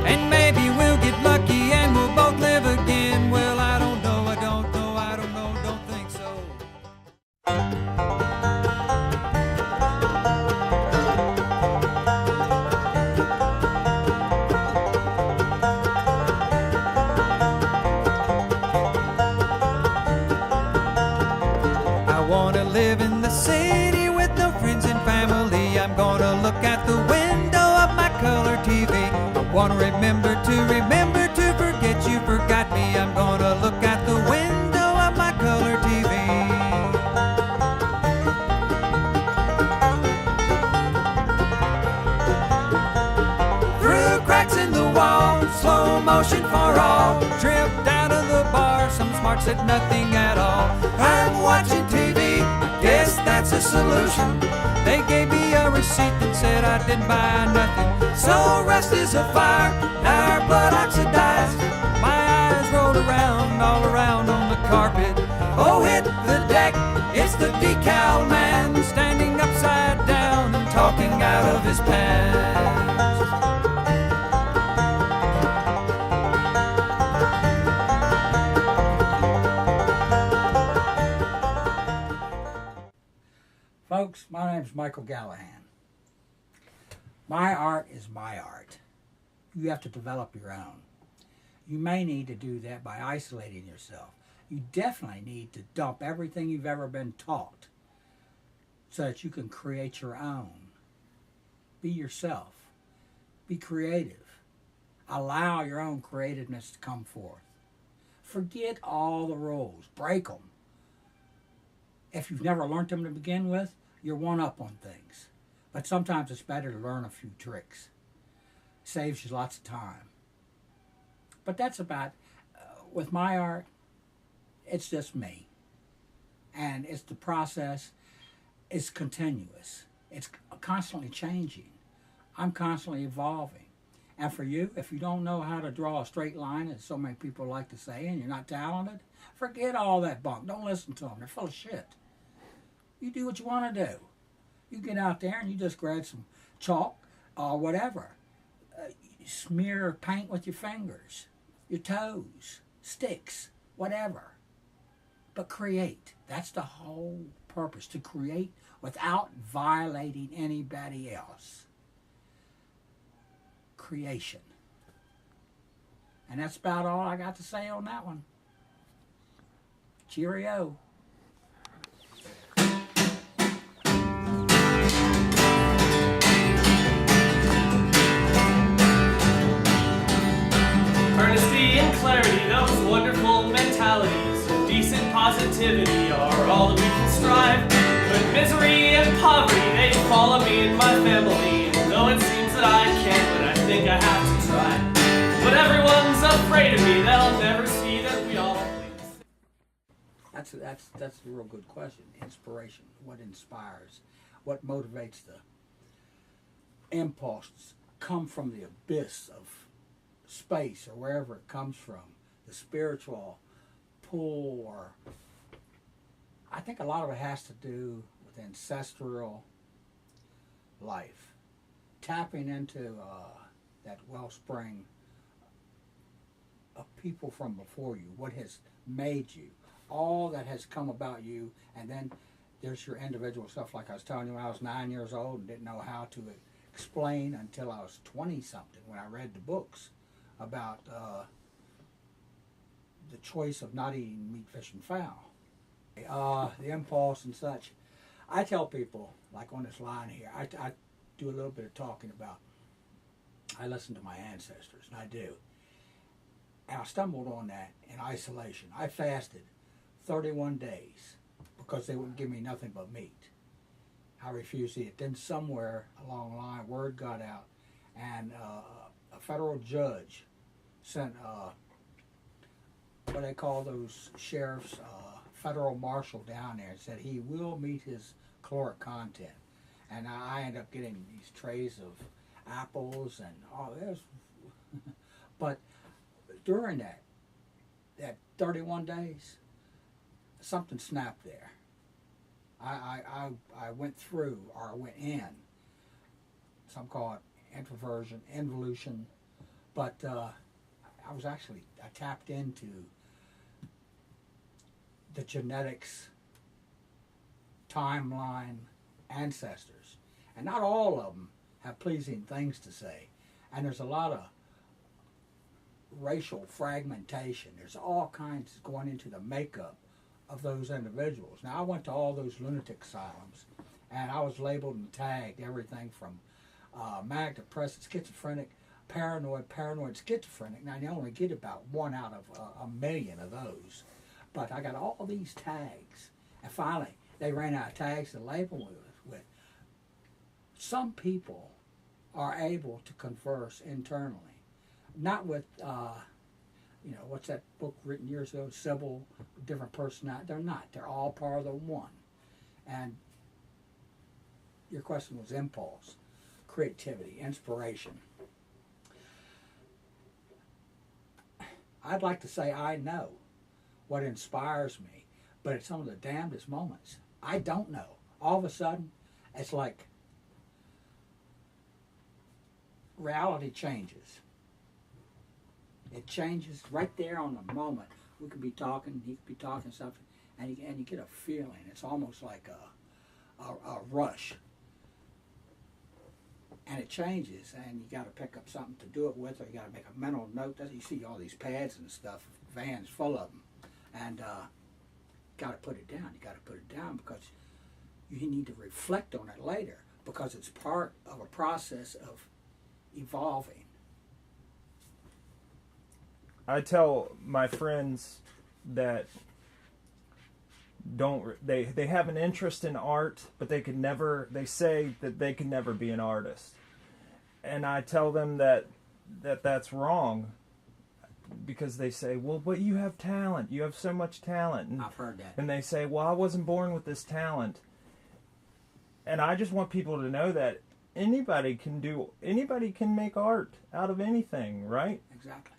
And maybe we'll get lucky and we'll both live again. Well, I don't know, I don't know, I don't know, don't think so. I wanna live in the city with no friends and family. I'm gonna look out the window of my color TV. I wanna remember to forget you forgot me. I'm gonna look out the window of my color TV. Through cracks in the wall, slow motion for all. Trip down to the bar, some smart said nothing at all. I'm watching TV, I guess that's a solution. They gave me a receipt that said I didn't buy nothing. So rest is a fire, our blood oxidized. My eyes rolled around, all around on the carpet. Oh, hit the deck, it's the decal man, standing upside down and talking out of his pants. Folks, my name is Michael Gallahan. My art is my art. You have to develop your own. You may need to do that by isolating yourself. You definitely need to dump everything you've ever been taught so that you can create your own. Be yourself. Be creative. Allow your own creativeness to come forth. Forget all the rules. Break them. If you've never learned them to begin with, you're one up on things. But sometimes it's better to learn a few tricks. Saves you lots of time. But that's about, with my art, it's just me. And it's the process, it's continuous. It's constantly changing. I'm constantly evolving. And for you, if you don't know how to draw a straight line, as so many people like to say, and you're not talented, forget all that bunk. Don't listen to them. They're full of shit. You do what you want to do. You get out there and you just grab some chalk or whatever. Smear paint with your fingers, your toes, sticks, whatever. But create. That's the whole purpose, to create without violating anybody else. Creation. And that's about all I got to say on that one. Cheerio. Earnesty and clarity, those wonderful mentalities, decent positivity are all that we can strive. But misery and poverty, they follow me and my family. And though it seems that I can't, but I think I have to try. But everyone's afraid of me, they'll never see that we all bleed. That's a real good question. Inspiration. What inspires? What motivates the impulse? Come from the abyss of space or wherever it comes from, the spiritual pull, or I think a lot of it has to do with ancestral life, tapping into that wellspring of people from before you, what has made you, all that has come about you, and then there's your individual stuff. Like I was telling you, when I was 9 years old and didn't know how to explain until I was 20-something when I read the books about the choice of not eating meat, fish, and fowl. The impulse and such. I tell people, like on this line here, I do a little bit of talking about, I listen to my ancestors, and I do. And I stumbled on that in isolation. I fasted 31 days because they wouldn't give me nothing but meat. I refused to eat. Then somewhere along the line, word got out, and a federal judge sent what they call those sheriffs, federal marshal down there, and said he will meet his caloric content. And I ended up getting these trays of apples and all this. But during that 31 days, something snapped there. I went through, or I went in, some call it introversion, involution, but I tapped into the genetics, timeline, ancestors, and not all of them have pleasing things to say, and there's a lot of racial fragmentation. There's all kinds going into the makeup of those individuals. Now, I went to all those lunatic asylums, and I was labeled and tagged everything from manic, depressive, schizophrenic, paranoid, schizophrenic. Now, you only get about 1 out of a million of those. But I got all these tags, and finally, they ran out of tags to label me with. Some people are able to converse internally, not with, what's that book written years ago, Sybil, different personality. They're not. They're all part of the one. And your question was impulse, creativity, inspiration. I'd like to say I know what inspires me, but at some of the damnedest moments, I don't know. All of a sudden, it's like reality changes. It changes right there on the moment. We could be talking, he could be talking something, and you get a feeling. It's almost like a rush. And it changes, and you got to pick up something to do it with, or you got to make a mental note. You see all these pads and stuff, vans full of them, and got to put it down. You got to put it down because you need to reflect on it later, because it's part of a process of evolving. I tell my friends that they have an interest in art, but they say that they can never be an artist. And I tell them that's wrong, because they say, well, but you have talent. You have so much talent. And, I've heard that. And they say, well, I wasn't born with this talent. And I just want people to know that anybody can make art out of anything, right? Exactly.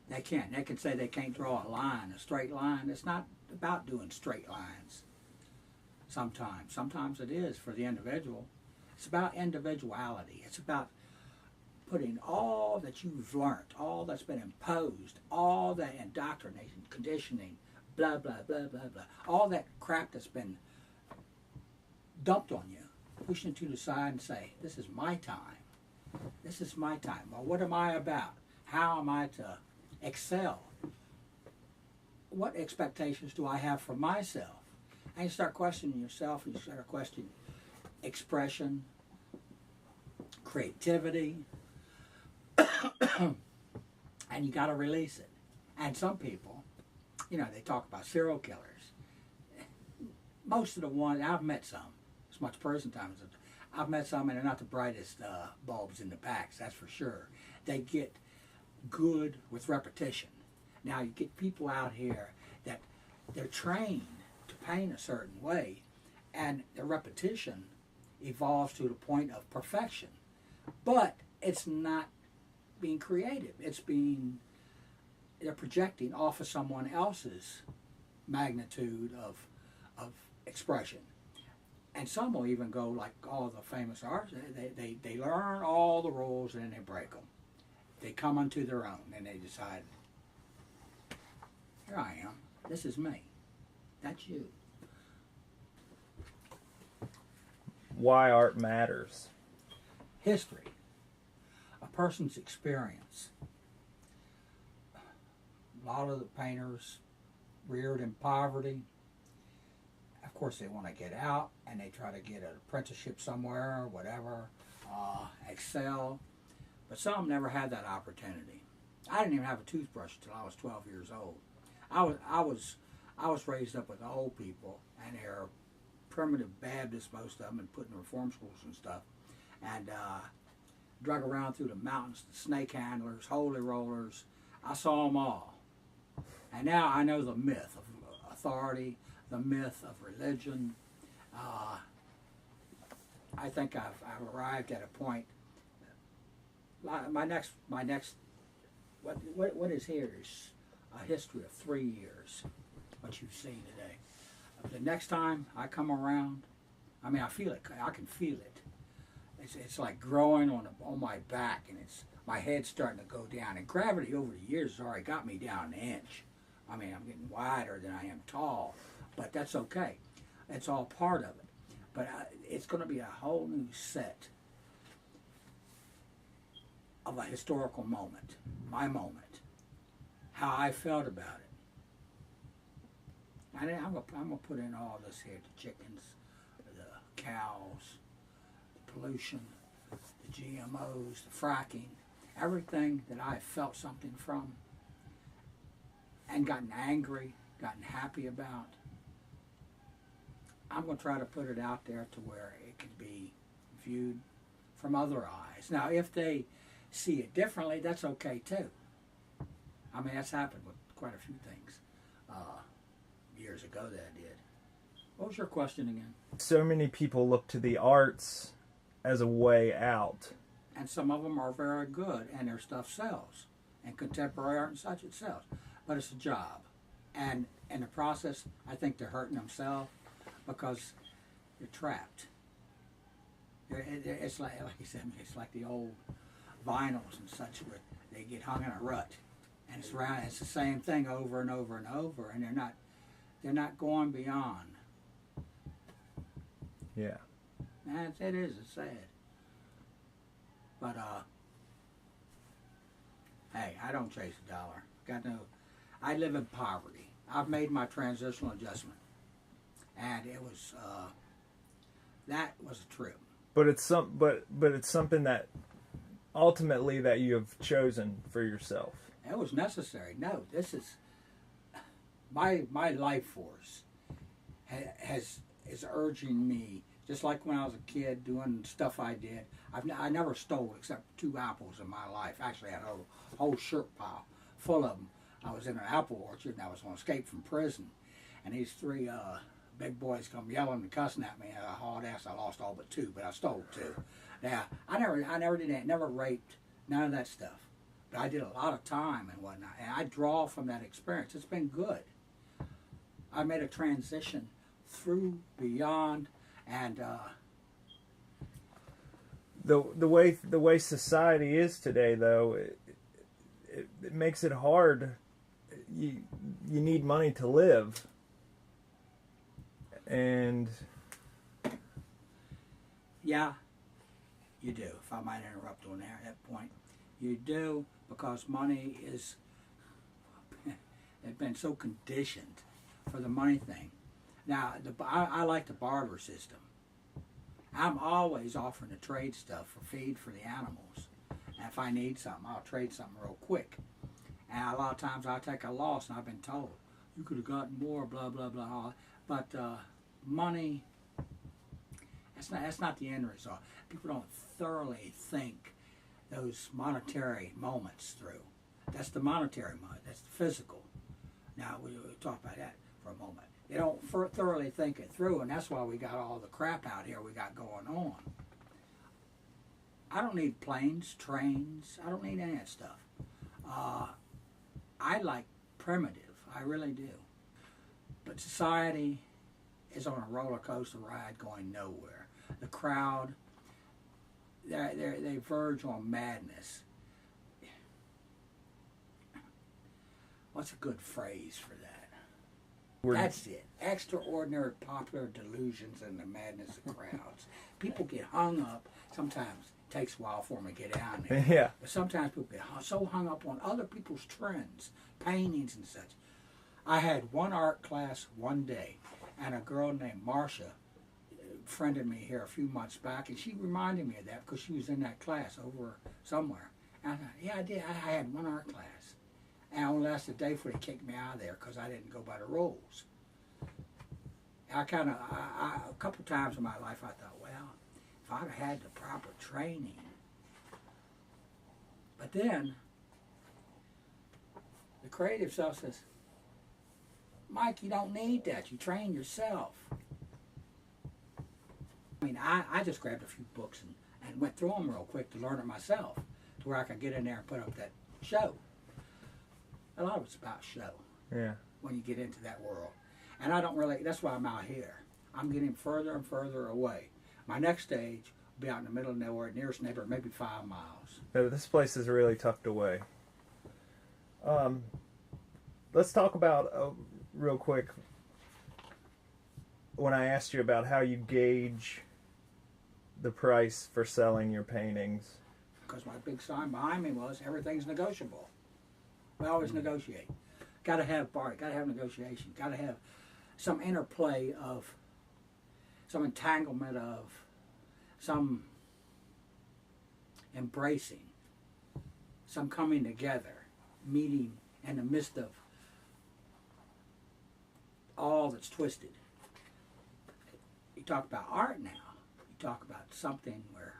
They can. They can say they can't draw a line, a straight line. It's not about doing straight lines. Sometimes it is for the individual. It's about individuality. It's about putting all that you've learned, all that's been imposed, all that indoctrination, conditioning, blah, blah, blah, blah, blah, all that crap that's been dumped on you, pushing it to the side and say, this is my time. This is my time. Well, what am I about? How am I to excel? What expectations do I have for myself? And you start questioning yourself, and you start questioning expression, creativity, and you got to release it. And some people, they talk about serial killers. Most of the ones, I've met some, as much prison time as I've met some, and they're not the brightest bulbs in the packs, that's for sure. They get good with repetition. Now, you get people out here that they're trained to paint a certain way, and the repetition evolves to the point of perfection. But it's not being creative. They're projecting off of someone else's magnitude of expression. And some will even go like all the famous artists. They learn all the rules and then they break them. They come unto their own and they decide, here I am. This is me. That's you. Why art matters. History. A person's experience. A lot of the painters reared in poverty. Of course, they want to get out and they try to get an apprenticeship somewhere or whatever, excel. But some never had that opportunity. I didn't even have a toothbrush until I was 12 years old. I was raised up with old people, and they're primitive Baptists, most of them, and put in reform schools and stuff. And drug around through the mountains, the snake handlers, holy rollers. I saw them all. And now I know the myth of authority, the myth of religion. I think I've arrived at a point. My next, what is here is a history of 3 years, what you've seen today. The next time I come around, I mean, I feel it. I can feel it. it's like growing on my back, and my head's starting to go down. And gravity over the years has already got me down an inch. I mean, I'm getting wider than I am tall, but that's okay. It's all part of it. But it's going to be a whole new set of a historical moment, my moment, how I felt about it. And I'm gonna put in all this here: the chickens, the cows, the pollution, the GMOs, the fracking, everything that I felt something from, and gotten angry, gotten happy about. I'm going to try to put it out there to where it can be viewed from other eyes. Now, if they see it differently, that's okay too. I mean, that's happened with quite a few things years ago that I did. What was your question again? So many people look to the arts as a way out. And some of them are very good, and their stuff sells. And contemporary art and such, it sells. But it's a job. And in the process, I think they're hurting themselves because you're trapped. It's like you said, it's like the old vinyls and such where they get hung in a rut, and it's the same thing over and over and over, and they're not going beyond. Yeah. And it's sad. But hey, I don't chase a dollar. I live in poverty. I've made my transitional adjustment. And it was that was a trip. But it's something that ultimately that you have chosen for yourself. It was necessary. No, this is my life force is urging me. Just like when I was a kid doing stuff I did, I never stole except 2 apples in my life. Actually, I had a whole shirt pile full of them. I was in an apple orchard and I was on escape from prison, and these 3 big boys come yelling and cussing at me, and I hauled ass. I lost all but 2, but I stole 2. Now, I never did that, never raped, none of that stuff. But I did a lot of time and whatnot, and I draw from that experience. It's been good. I made a transition through, beyond, and the way society is today, though, it makes it hard. You need money to live. And yeah, you do. If I might interrupt on that point, you do, because money is it's been so conditioned for the money thing. Now, I like the barter system. I'm always offering to trade stuff for feed for the animals. And if I need something, I'll trade something real quick. And a lot of times I take a loss, and I've been told, you could have gotten more, blah, blah, blah. But money, that's not the end result. People don't thoroughly think those monetary moments through. That's the monetary moment. That's the physical. Now, we'll talk about that for a moment. They don't thoroughly think it through, and that's why we got all the crap out here we got going on. I don't need planes, trains. I don't need any of that stuff. I like primitive. I really do. But society is on a roller coaster ride going nowhere. The crowd, they verge on madness. What's a good phrase for that? That's it. Extraordinary popular delusions and the madness of crowds. People get hung up. Sometimes it takes a while for them to get down there. Yeah. But sometimes people get so hung up on other people's trends, paintings and such. I had one art class one day, and a girl named Marcia friended me here a few months back, and she reminded me of that because she was in that class over somewhere. And I thought, yeah, I did. I had one art class. And I only lasted a day before they kicked me out of there because I didn't go by the rules. A couple times in my life I thought, well, if I'd have had the proper training. But then, the creative self says, Mike, you don't need that. You train yourself. I mean, I just grabbed a few books and went through them real quick to learn it myself, to where I could get in there and put up that show. A lot of it's about show. Yeah. When you get into that world. And I don't really, that's why I'm out here. I'm getting further and further away. My next stage be out in the middle of nowhere, nearest neighbor, maybe 5 miles. This place is really tucked away. Let's talk about, real quick, when I asked you about how you gauge the price for selling your paintings. Because my big sign behind me was, everything's negotiable. We always negotiate. Got to have barter, got to have negotiation, got to have some interplay of, some entanglement of, some embracing, some coming together, meeting in the midst of all that's twisted. You talk about art now, you talk about something where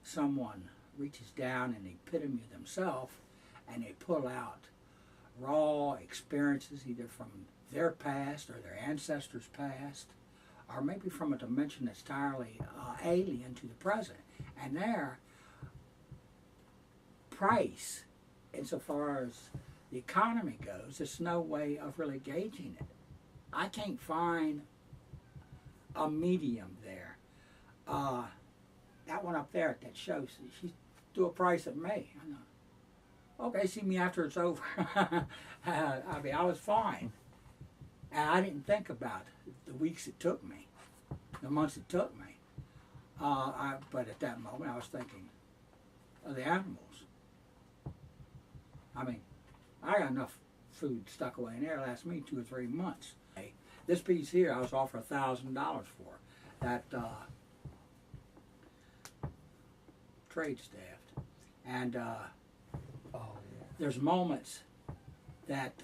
someone reaches down in the epitome of themselves and they pull out raw experiences either from their past or their ancestors' past, or maybe from a dimension that's entirely alien to the present. And their price, insofar as the economy goes, there's no way of really gauging it. I can't find a medium there. That one up there that shows, she threw a price at me. I know. Okay, see me after it's over. I mean, I was fine. And I didn't think about the weeks it took me, the months it took me. But at that moment, I was thinking of the animals. I mean, I got enough food stuck away in there to last me 2 or 3 months. This piece here, I was offered $1,000 for. That trade staffed. And there's moments that,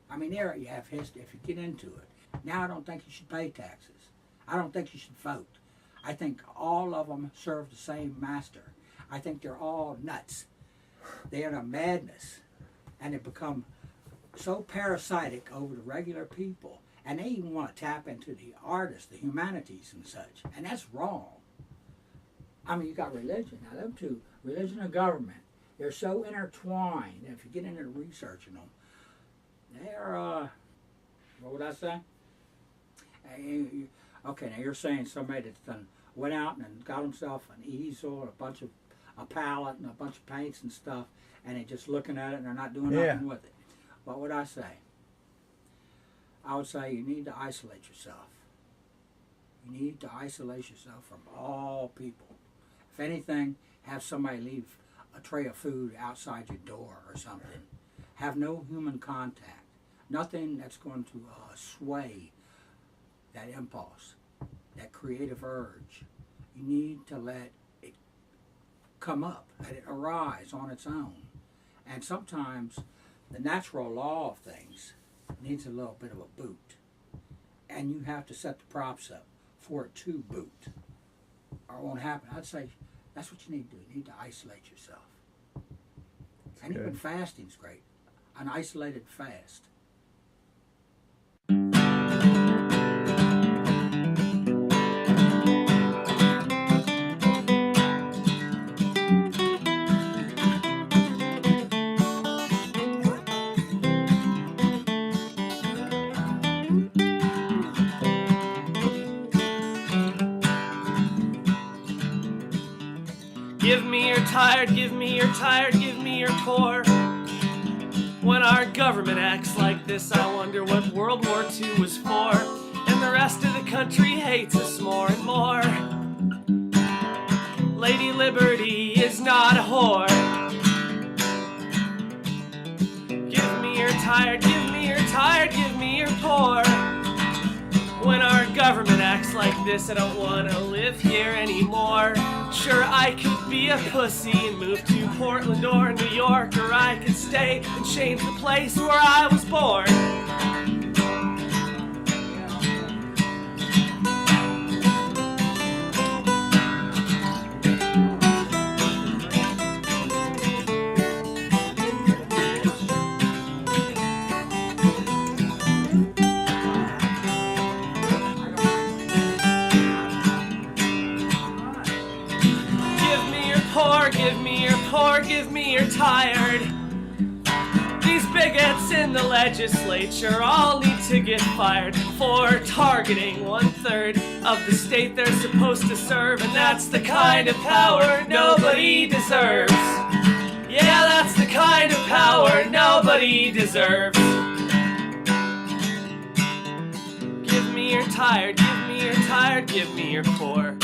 I mean, there you have history if you get into it. Now I don't think you should pay taxes. I don't think you should vote. I think all of them serve the same master. I think they're all nuts. They're in a madness. And they become so parasitic over the regular people. And they even want to tap into the artists, the humanities and such. And that's wrong. I mean, you got religion. Now, them two, religion and government, they're so intertwined. And if you get into researching them, they're, what would I say? Okay, now you're saying somebody that's done went out and got himself an easel, a palette, and a bunch of paints and stuff, and they're just looking at it and they're not doing nothing with it. What would I say? I would say you need to isolate yourself. You need to isolate yourself from all people. If anything, have somebody leave a tray of food outside your door or something. Have no human contact. Nothing that's going to sway that impulse, that creative urge. You need to let it come up, let it arise on its own. And sometimes the natural law of things needs a little bit of a boot. And you have to set the props up for it to boot, or it won't happen. I'd say that's what you need to do. You need to isolate yourself. And even fasting's great. An isolated fast. Give me your tired, give me your tired, give me your poor. When our government acts like this, I wonder what World War II was for. And the rest of the country hates us more and more. Lady Liberty is not a whore. Give me your tired, give me your tired, give me your poor. When our government acts like this, I don't want to live here anymore. Sure, I could be a pussy and move to Portland or New York, or I could stay and change the place where I was born. Give me your poor, give me your tired. These bigots in the legislature all need to get fired for targeting 1/3 of the state they're supposed to serve, and that's the kind of power nobody deserves. Yeah, that's the kind of power nobody deserves. Give me your tired, give me your tired, give me your poor.